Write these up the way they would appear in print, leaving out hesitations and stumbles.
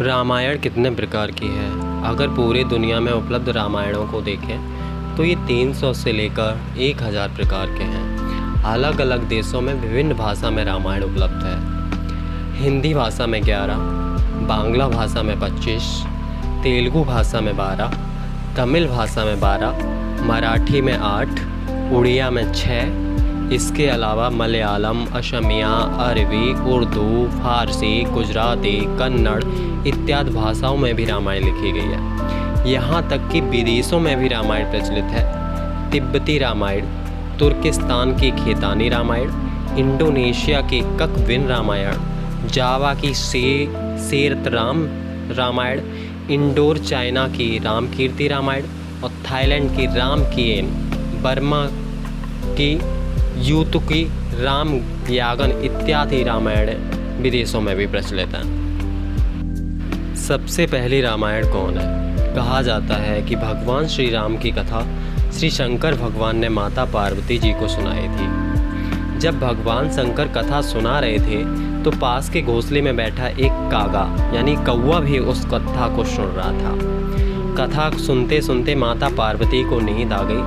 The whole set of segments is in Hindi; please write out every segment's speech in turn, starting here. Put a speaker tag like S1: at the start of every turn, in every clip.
S1: रामायण कितने प्रकार की है? अगर पूरी दुनिया में उपलब्ध रामायणों को देखें तो ये 300 से लेकर 1000 प्रकार के हैं। अलग अलग देशों में विभिन्न भाषा में रामायण उपलब्ध है। हिंदी भाषा में 11, बांग्ला भाषा में 25, तेलुगु भाषा में 12, तमिल भाषा में 12, मराठी में 8, उड़िया में 6। इसके अलावा मलयालम, असमिया, अरबी, उर्दू, फारसी, गुजराती, कन्नड़ इत्यादि भाषाओं में भी रामायण लिखी गई है। यहाँ तक कि विदेशों में भी रामायण प्रचलित है। तिब्बती रामायण, तुर्किस्तान की खेतानी रामायण, इंडोनेशिया की ककविन रामायण, जावा की सेरतराम रामायण, इंडोर चाइना की रामकीर्ति रामायण और थाईलैंड की रामकिएन, बर्मा की यूतुकी राम यागन इत्यादि रामायण विदेशों में भी प्रचलित हैं। सबसे पहली रामायण कौन है? कहा जाता है कि भगवान श्री राम की कथा श्री शंकर भगवान ने माता पार्वती जी को सुनाई थी। जब भगवान शंकर कथा सुना रहे थे तो पास के घोंसले में बैठा एक कागा यानी कौवा भी उस कथा को सुन रहा था। कथा सुनते सुनते माता पार्वती को नींद आ गई,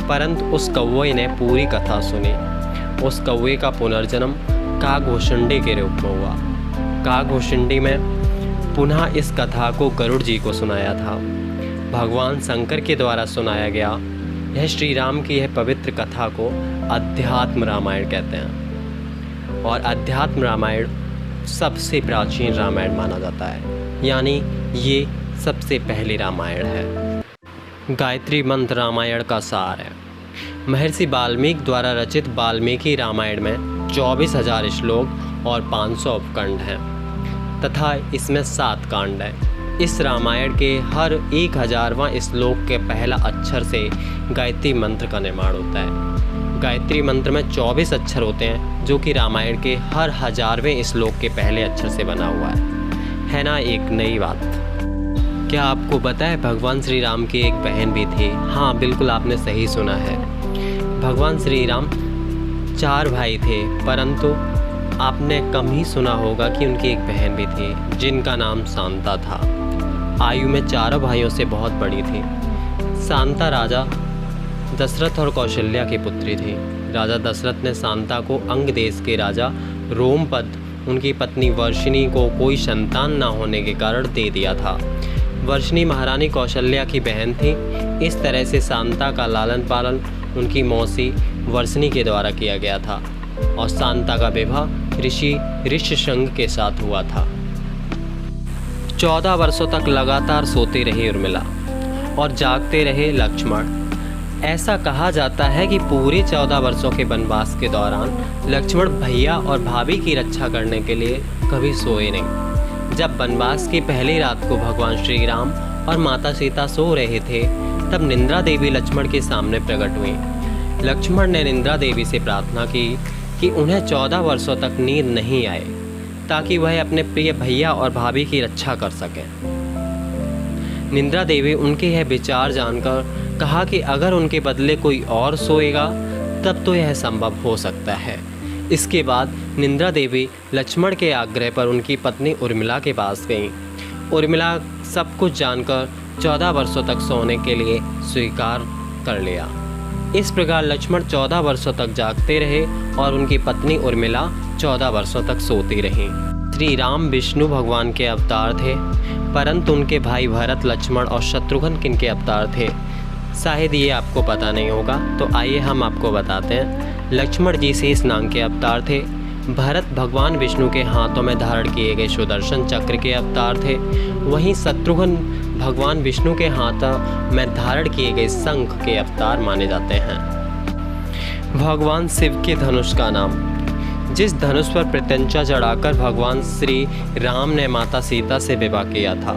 S1: परंतु उस कौवे ने पूरी कथा सुनी। उस कौवे का पुनर्जन्म कागभूषुंडी के रूप में हुआ। कागभूषुंडी में पुनः इस कथा को गरुड़ जी को सुनाया था। भगवान शंकर के द्वारा सुनाया गया यह श्री राम की यह पवित्र कथा को अध्यात्म रामायण कहते हैं। और अध्यात्म रामायण सबसे प्राचीन रामायण माना जाता है, यानी ये सबसे पहली रामायण है। गायत्री मंत्र रामायण का सार है। महर्षि वाल्मीकि द्वारा रचित वाल्मीकि रामायण में 24,000 श्लोक और 500 उपखंड हैं तथा इसमें 7 कांड हैं। इस रामायण के हर 1000वां श्लोक के पहला अक्षर से गायत्री मंत्र का निर्माण होता है। गायत्री मंत्र में 24 अक्षर होते हैं जो कि रामायण के हर 1000वें श्लोक के पहले अक्षर से बना हुआ है ना एक नई बात। क्या आपको पता है भगवान श्री राम की एक बहन भी थी? हाँ, बिल्कुल आपने सही सुना है। भगवान श्री राम 4 भाई थे, परंतु आपने कम ही सुना होगा कि उनकी एक बहन भी थी जिनका नाम शांता था। आयु में चारों भाइयों से बहुत बड़ी थी। शांता राजा दशरथ और कौशल्या की पुत्री थी। राजा दशरथ ने शांता को अंग देश के राजा रोमपद उनकी पत्नी वर्षिणी को कोई संतान न होने के कारण दे दिया था। वर्षिणी महारानी कौशल्या की बहन थी। इस तरह से शांता का लालन पालन उनकी मौसी वर्षिणी के द्वारा किया गया था और शांता का विवाह ऋषि ऋष्यशृंग के साथ हुआ था। 14 वर्षों तक लगातार सोती रही उर्मिला और जागते रहे लक्ष्मण। ऐसा कहा जाता है कि पूरे 14 वर्षों के वनवास के दौरान लक्ष्मण भैया और भाभी की रक्षा करने के लिए कभी सोए नहीं। जब वनवास की पहली रात को भगवान श्री राम और माता सीता सो रहे थे तब निंद्रा देवी लक्ष्मण के सामने प्रकट हुई। लक्ष्मण ने निंद्रा देवी से प्रार्थना की कि उन्हें 14 वर्षों तक नींद नहीं आए ताकि वह अपने प्रिय भैया और भाभी की रक्षा कर सकें। निंद्रा देवी उनके यह विचार जानकर कहा कि अगर उनके बदले कोई और सोएगा तब तो यह संभव हो सकता है। इसके बाद निंद्रा देवी लक्ष्मण के आग्रह पर उनकी पत्नी उर्मिला के पास गईं। उर्मिला सब कुछ जानकर 14 वर्षों तक सोने के लिए स्वीकार कर लिया। इस प्रकार लक्ष्मण 14 वर्षों तक जागते रहे और उनकी पत्नी उर्मिला 14 वर्षों तक सोती रहीं। श्री राम विष्णु भगवान के अवतार थे, परंतु उनके भाई भरत, लक्ष्मण और शत्रुघ्न किनके अवतार थे शायद ये आपको पता नहीं होगा, तो आइए हम आपको बताते हैं। लक्ष्मण जी शेष नाग के अवतार थे। भरत भगवान विष्णु के हाथों में धारण किए गए सुदर्शन चक्र के अवतार थे। वहीं शत्रुघ्न भगवान विष्णु के हाथों में धारण किए गए शंख के अवतार माने जाते हैं। भगवान शिव के धनुष का नाम। जिस धनुष पर प्रत्यंचा चढ़ाकर भगवान श्री राम ने माता सीता से विवाह किया था,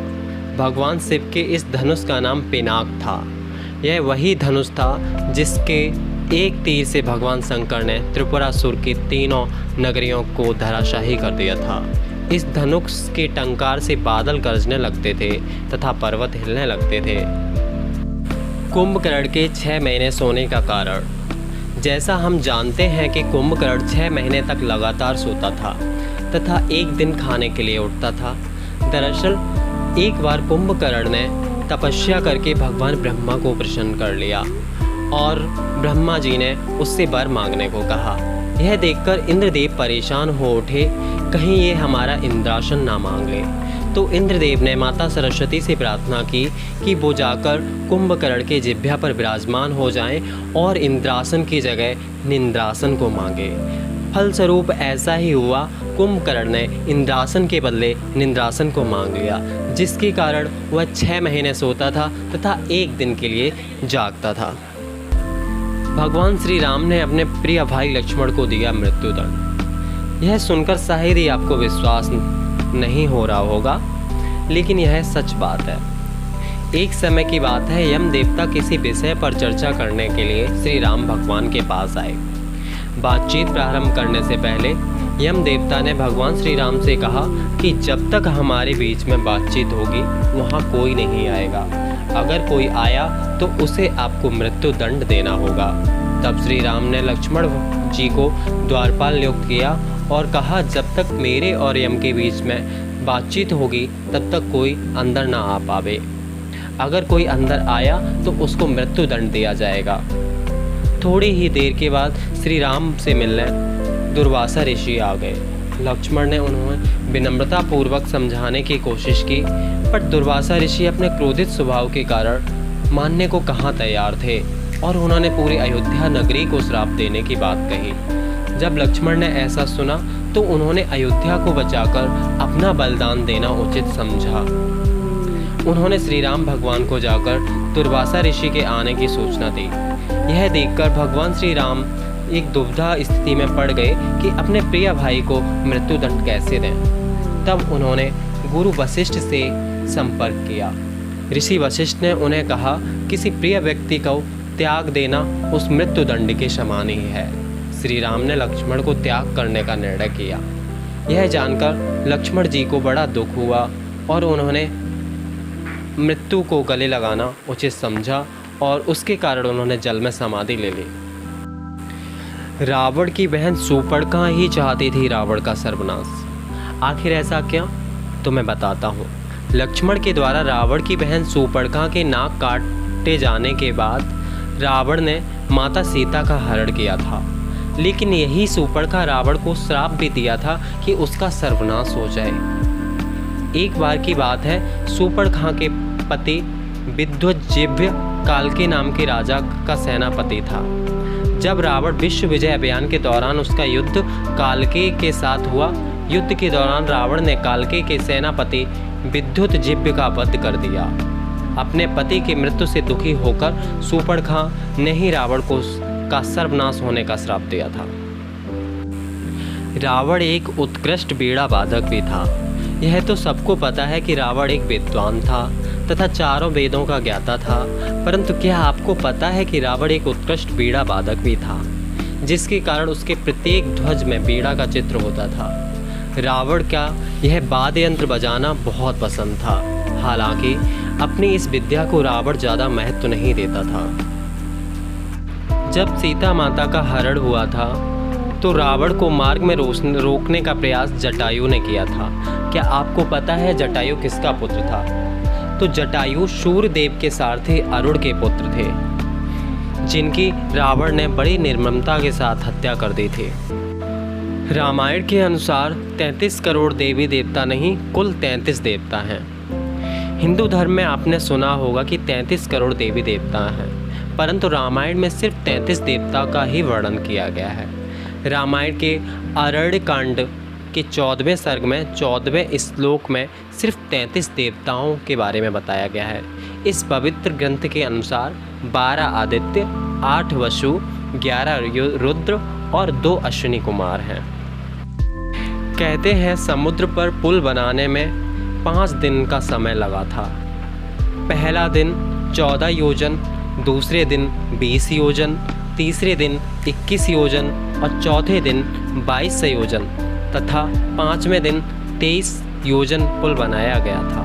S1: भगवान शिव के इस धनुष का नाम पिनाक था। यह वही धनुष था जिसके एक तीर से भगवान शंकर ने त्रिपुरासुर की 3 नगरियों को धराशाही कर दिया था। इस धनुष के टंकार से बादल गरजने लगते थे तथा पर्वत हिलने लगते थे। कुंभकर्ण के 6 महीने सोने का कारण। जैसा हम जानते हैं कि कुंभकर्ण 6 महीने तक लगातार सोता था तथा एक दिन खाने के लिए उठता था। दरअसल एक बार कुंभकर्ण ने तपस्या करके भगवान ब्रह्मा को प्रसन्न कर लिया और ब्रह्मा जी ने उससे वर मांगने को कहा। यह देखकर इंद्रदेव परेशान हो उठे, कहीं ये हमारा इंद्रासन ना मांग ले। तो इंद्रदेव ने माता सरस्वती से प्रार्थना की कि वो जाकर कुंभकर्ण के जिह्वा पर विराजमान हो जाएं और इंद्रासन की जगह निंद्रासन को मांगे। फलस्वरूप ऐसा ही हुआ, कुंभकर्ण ने इंद्रासन के बदले निंद्रासन को मांग लिया, जिसके कारण वह 6 महीने सोता था तथा 1 दिन के लिए जागता था। भगवान श्री राम ने अपने प्रिय भाई लक्ष्मण को दिया मृत्युदंड। यह सुनकर शायद ही आपको विश्वास नहीं हो रहा होगा, लेकिन यह सच बात है। एक समय की बात है, यम देवता किसी विषय पर चर्चा करने के लिए श्री राम भगवान के पास आए। बातचीत प्रारंभ करने से पहले यम देवता ने भगवान श्री राम से कहा कि जब तक हमारे बीच में बातचीत होगी वहाँ कोई नहीं आएगा। अगर कोई आया तो उसे आपको मृत्यु दंड देना होगा। तब श्री राम ने लक्ष्मण जी को द्वारपाल नियुक्त किया और कहा, जब तक मेरे और यम के बीच में बातचीत होगी तब तक कोई अंदर ना आ पावे। अगर कोई अंदर आया तो उसको मृत्यु दंड दिया जाएगा। थोड़ी ही देर के बाद श्री राम से मिलने दुर्वासा ऋषि आ गए। लक्ष्मण ने उन्हें विनम्रता पूर्वक समझाने की कोशिश की, पर दुर्वासा ऋषि अपने क्रोधित स्वभाव के कारण मानने को कहाँ तैयार थे और उन्होंने पूरी अयोध्या नगरी को श्राप देने की बात कही। जब लक्ष्मण ने ऐसा सुना तो उन्होंने अयोध्या को बचाकर अपना बलिदान देना उचित समझा। उन्होंने श्री राम भगवान को जाकर दुर्वासा ऋषि के आने की सूचना दी। यह देखकर भगवान श्री राम एक दुविधा स्थिति में पड़ गए कि अपने प्रिय भाई को मृत्युदंड कैसे दें। तब उन्होंने गुरु वशिष्ठ से संपर्क किया। ऋषि वशिष्ठ ने उन्हें कहा, किसी प्रिय व्यक्ति को त्याग देना उस मृत्युदंड के समान ही है। श्री राम ने लक्ष्मण को त्याग करने का निर्णय किया। यह जानकर लक्ष्मण जी को बड़ा दुख हुआ और उन्होंने मृत्यु को गले लगाना उचित समझा और उसके कारण उन्होंने जल में समाधि ले ली। रावण की बहन शूर्पणखा ही चाहती थी रावण का सर्वनाश। आखिर ऐसा क्या, तो मैं बताता हूँ। लक्ष्मण के द्वारा रावण की बहन शूर्पणखा के नाक काटे जाने के बाद रावण ने माता सीता का हरण किया था, लेकिन यही शूर्पणखा रावण को श्राप भी दिया था कि उसका सर्वनाश हो जाए। एक बार की बात है, शूर्पणखा के पति विद्युज्जीव्य कालके नाम के राजा का सेनापति था। जब रावण विश्व विजय अभियान के दौरान उसका युद्ध कालके के साथ हुआ, युद्ध के दौरान रावण ने कालके के सेनापति विद्युज्जीव्य का वध कर दिया। अपने पति की मृत्यु से दुखी होकर शूर्पणखा ने ही रावण को का सर्वनाश होने का श्राप दिया था। रावण एक उत्कृष्ट बीड़ा वादक भी था। यह तो सबको पता है कि रावण एक विद्वान था तथा चारों वेदों का ज्ञाता था, परंतु क्या आपको पता है कि रावण एक उत्कृष्ट बीड़ा वादक भी था, जिसके कारण उसके प्रत्येक ध्वज में बीड़ा का चित्र होता था। रावण का यह वाद्य यंत्र बजाना बहुत पसंद था। हालांकि अपनी इस विद्या को रावण ज़्यादा महत्व नहीं देता था। जब सीता माता का हरण हुआ था तो रावण को मार्ग में रोकने का प्रयास जटायु ने किया था। क्या आपको पता है जटायु किसका पुत्र था? तो जटायु सूर्यदेव के सारथी अरुण के पुत्र थे, जिनकी रावण ने बड़ी निर्ममता के साथ हत्या कर दी थी। रामायण के अनुसार 33 करोड़ देवी देवता नहीं, कुल 33 देवता हैं। हिंदू धर्म में आपने सुना होगा कि 33 करोड़ देवी देवता हैं, परंतु रामायण में सिर्फ 33 देवता का ही वर्णन किया गया है। रामायण के अरण्यकांड के 14वें सर्ग में 14वें श्लोक में सिर्फ 33 देवताओं के बारे में बताया गया है। इस पवित्र ग्रंथ के अनुसार 12 आदित्य, 8 वसु, 11 रुद्र और 2 अश्विनी कुमार हैं। कहते हैं समुद्र पर पुल बनाने में 5 दिन का समय लगा था। पहला दिन 14 योजन, दूसरे दिन 20 योजन, तीसरे दिन 21 योजन और चौथे दिन 22 योजन तथा 5वें दिन 23 योजन पुल बनाया गया था।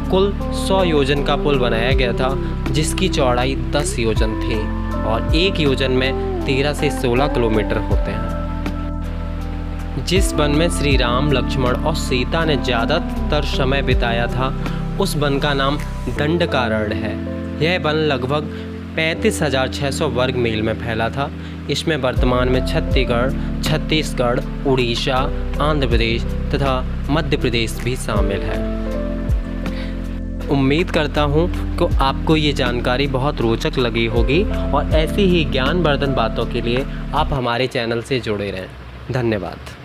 S1: कुल 100 योजन का पुल बनाया गया था, जिसकी चौड़ाई 10 योजन थी और 1 योजन में 13 से 16 किलोमीटर होते हैं। जिस वन में श्री राम, लक्ष्मण और सीता ने ज़्यादातर समय बिताया था उस वन का नाम दंडकारण्य है। यह वन लगभग 35,600 वर्ग मील में फैला था। इसमें वर्तमान में छत्तीसगढ़, उड़ीसा, आंध्र प्रदेश तथा मध्य प्रदेश भी शामिल है। उम्मीद करता हूँ कि आपको ये जानकारी बहुत रोचक लगी होगी और ऐसी ही ज्ञानवर्धन बातों के लिए आप हमारे चैनल से जुड़े रहें। धन्यवाद।